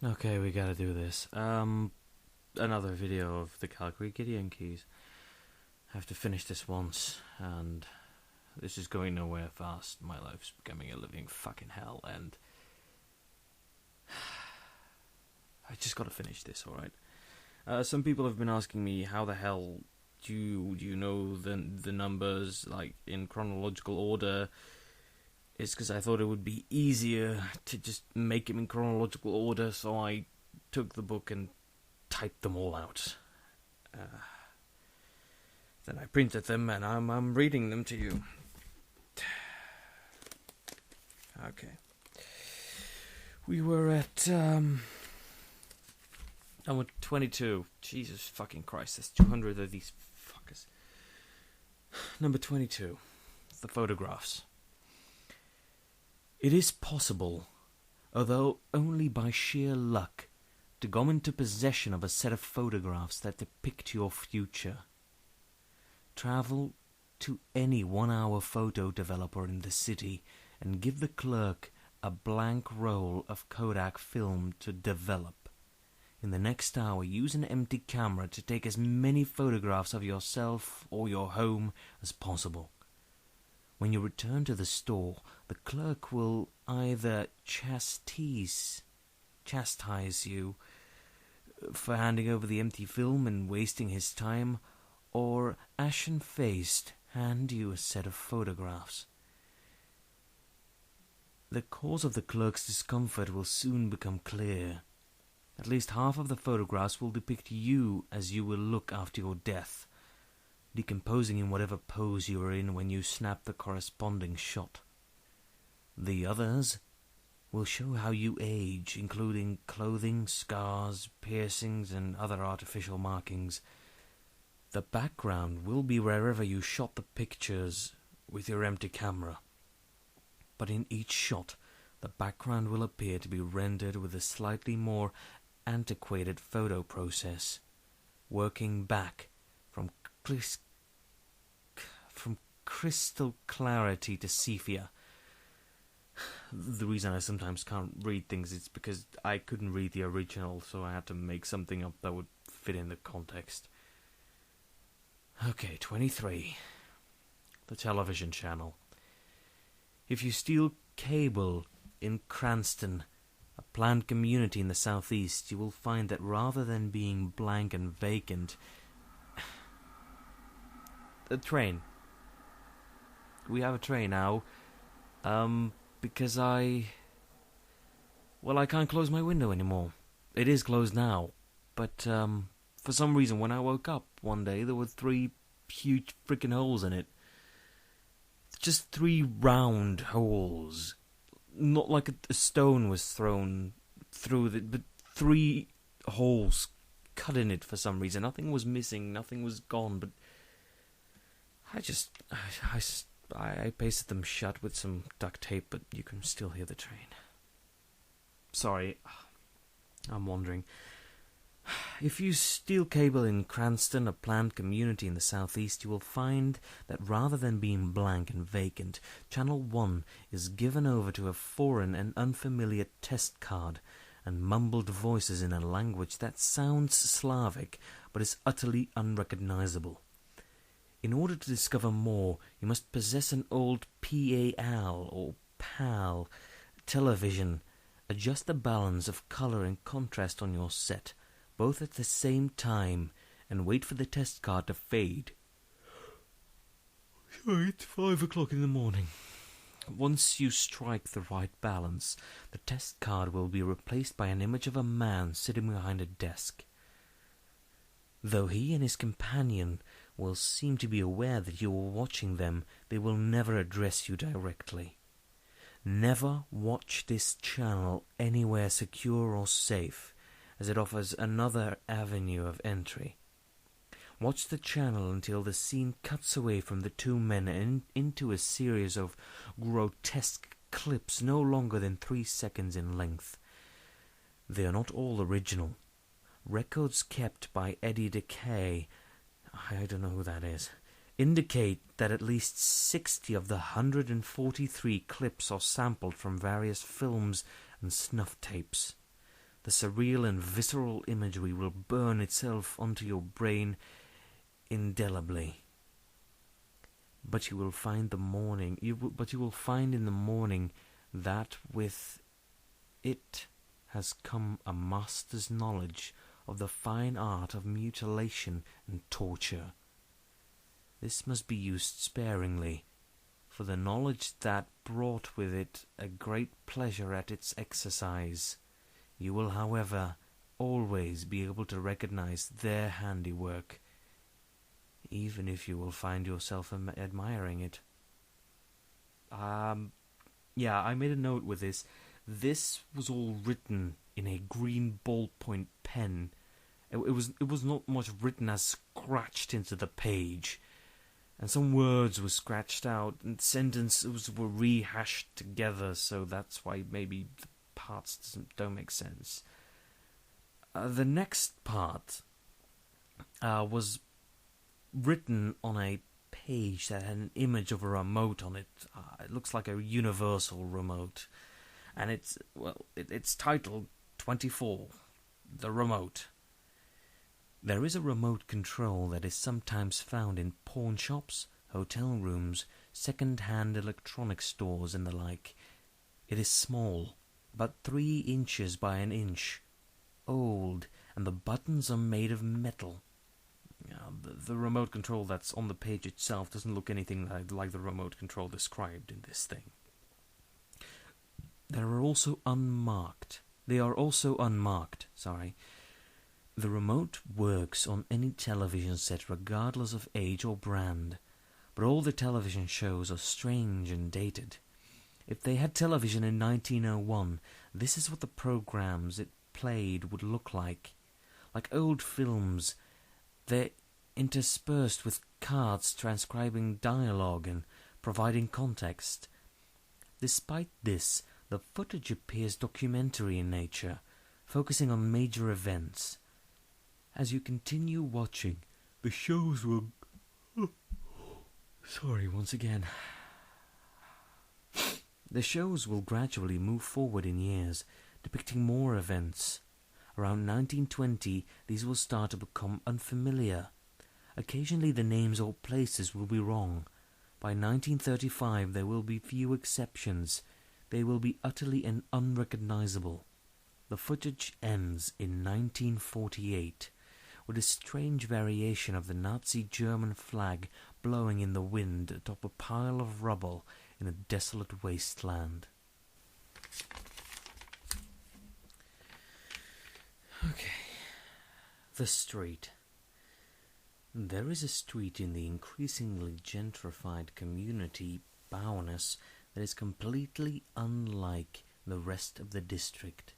Okay, we gotta do this. Another video of the Calgary Gideon Keys. I have to finish this once, and this is going nowhere fast. My life's becoming a living fucking hell, and I just gotta finish this, alright? Some people have been asking me, how the hell do you know the numbers, like, in chronological order? It's because I thought it would be easier to just make them in chronological order, so I took the book and typed them all out. Then I printed them, and I'm reading them to you. Okay. We were at, number 22. Jesus fucking Christ, there's 200 of these fuckers. Number 22. The photographs. It is possible, although only by sheer luck, to come into possession of a set of photographs that depict your future. Travel to any 1-hour photo developer in the city and give the clerk a blank roll of Kodak film to develop. In the next hour, use an empty camera to take as many photographs of yourself or your home as possible. When you return to the store, the clerk will either chastise you for handing over the empty film and wasting his time, or ashen-faced hand you a set of photographs. The cause of the clerk's discomfort will soon become clear. At least half of the photographs will depict you as you will look after your death, decomposing in whatever pose you are in when you snap the corresponding shot. The others will show how you age, including clothing, scars, piercings, and other artificial markings. The background will be wherever you shot the pictures with your empty camera. But in each shot, the background will appear to be rendered with a slightly more antiquated photo process, working back from crystal clarity to sepia. The reason I sometimes can't read things is because I couldn't read the original, so I had to make something up that would fit in the context. Okay, 23. The television channel. If you steal cable in Cranston, a planned community in the southeast, you will find that rather than being blank and vacant... A train. We have a train now. Because I can't close my window anymore. It is closed now. But, for some reason, when I woke up one day, there were 3 huge freaking holes in it. Just 3 round holes. Not like a stone was thrown through it, but 3 holes cut in it for some reason. Nothing was missing, nothing was gone, but I pasted them shut with some duct tape, but you can still hear the train. Sorry, I'm wandering. If you steal cable in Cranston, a planned community in the southeast, you will find that rather than being blank and vacant, Channel 1 is given over to a foreign and unfamiliar test card and mumbled voices in a language that sounds Slavic but is utterly unrecognizable. In order to discover more, you must possess an old PAL or PAL television, adjust the balance of color and contrast on your set, both at the same time, and wait for the test card to fade. Sorry, it's 5 o'clock in the morning. Once you strike the right balance, the test card will be replaced by an image of a man sitting behind a desk. Though he and his companion will seem to be aware that you are watching them, they will never address you directly. Never watch this channel anywhere secure or safe, as it offers another avenue of entry. Watch the channel until the scene cuts away from the 2 men and into a series of grotesque clips no longer than 3 seconds in length. They are not all original. Records kept by Eddie Decay, I don't know who that is, indicate that at least 60 of the 143 clips are sampled from various films and snuff tapes. The surreal and visceral imagery will burn itself onto your brain indelibly. But you will find in the morning that with it has come a master's knowledge of the fine art of mutilation and torture. This must be used sparingly, for the knowledge that brought with it a great pleasure at its exercise. You will, however, always be able to recognize their handiwork, even if you will find yourself admiring it. Yeah, I made a note with this. This was all written in a green ballpoint pen. It was not much written as scratched into the page, and some words were scratched out, and sentences were rehashed together, so that's why maybe the parts don't make sense. The next part was written on a page that had an image of a remote on it. It looks like a universal remote, and it's titled 24, the remote. There is a remote control that is sometimes found in pawn shops, hotel rooms, second-hand electronics stores, and the like. It is small, about 3 inches by an inch, old, and the buttons are made of metal. The remote control that's on the page itself doesn't look anything like the remote control described in this thing. They are also unmarked. The remote works on any television set regardless of age or brand, but all the television shows are strange and dated. If they had television in 1901, this is what the programs it played would look like. Like old films, they're interspersed with cards transcribing dialogue and providing context. Despite this, the footage appears documentary in nature, focusing on major events. As you continue watching, the shows will... Sorry, once again. The shows will gradually move forward in years, depicting more events. Around 1920, these will start to become unfamiliar. Occasionally the names or places will be wrong. By 1935 there will be few exceptions. They will be utterly and unrecognizable. The footage ends in 1948, with a strange variation of the Nazi German flag blowing in the wind atop a pile of rubble in a desolate wasteland. Okay. The street. There is a street in the increasingly gentrified community, Bowness, that is completely unlike the rest of the district.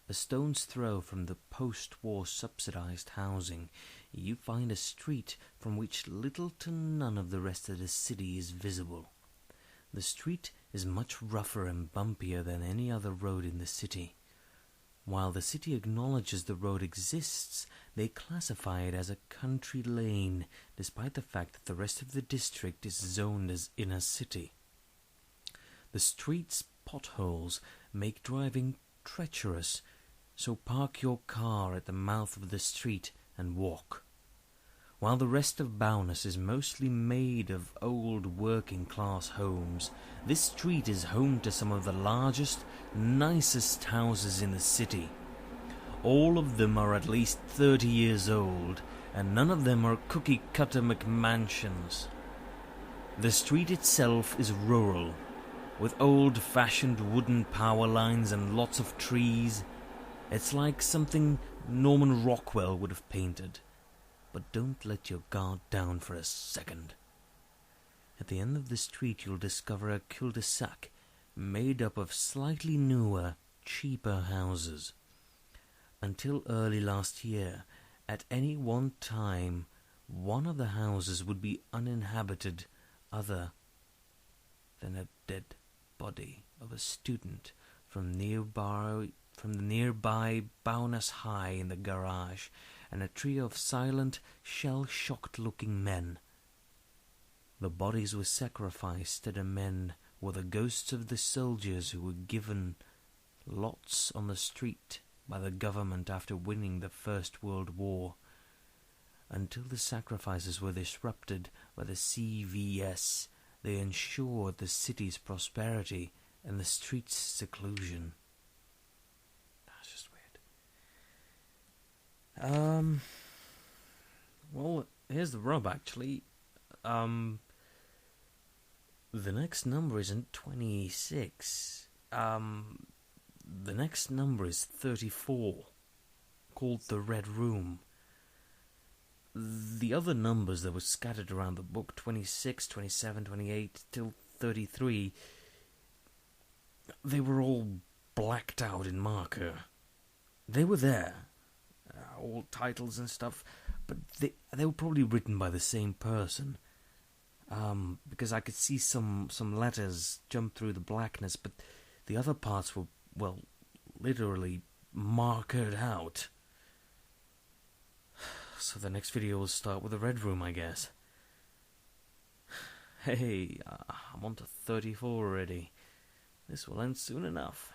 A stone's throw from the post-war subsidized housing, you find a street from which little to none of the rest of the city is visible. The street is much rougher and bumpier than any other road in the city. While the city acknowledges the road exists, they classify it as a country lane, despite the fact that the rest of the district is zoned as inner city. The street's potholes make driving treacherous, so park your car at the mouth of the street and walk. While the rest of Bowness is mostly made of old working-class homes, this street is home to some of the largest, nicest houses in the city. All of them are at least 30 years old, and none of them are cookie-cutter McMansions. The street itself is rural, with old-fashioned wooden power lines and lots of trees. It's like something Norman Rockwell would have painted. But don't let your guard down for a second. At the end of the street you'll discover a cul-de-sac made up of slightly newer, cheaper houses. Until early last year, at any one time, one of the houses would be uninhabited other than a dead body of a student from the nearby Bowness High in the garage, and a trio of silent, shell-shocked looking men. The bodies were sacrificed to the men were the ghosts of the soldiers who were given lots on the street by the government after winning the First World War. Until the sacrifices were disrupted by the CVS, they ensured the city's prosperity and the streets' seclusion. That's just weird. Well, here's the rub, actually. The next number isn't 26. The next number is 34, called the Red Room. The other numbers that were scattered around the book, 26, 27, 28, till 33, they were all blacked out in marker. They were there, all titles and stuff, but they were probably written by the same person. Because I could see some letters jump through the blackness, but the other parts were, well, literally markered out. So the next video will start with the Red Room, I guess. Hey, I'm on to 34 already. This will end soon enough.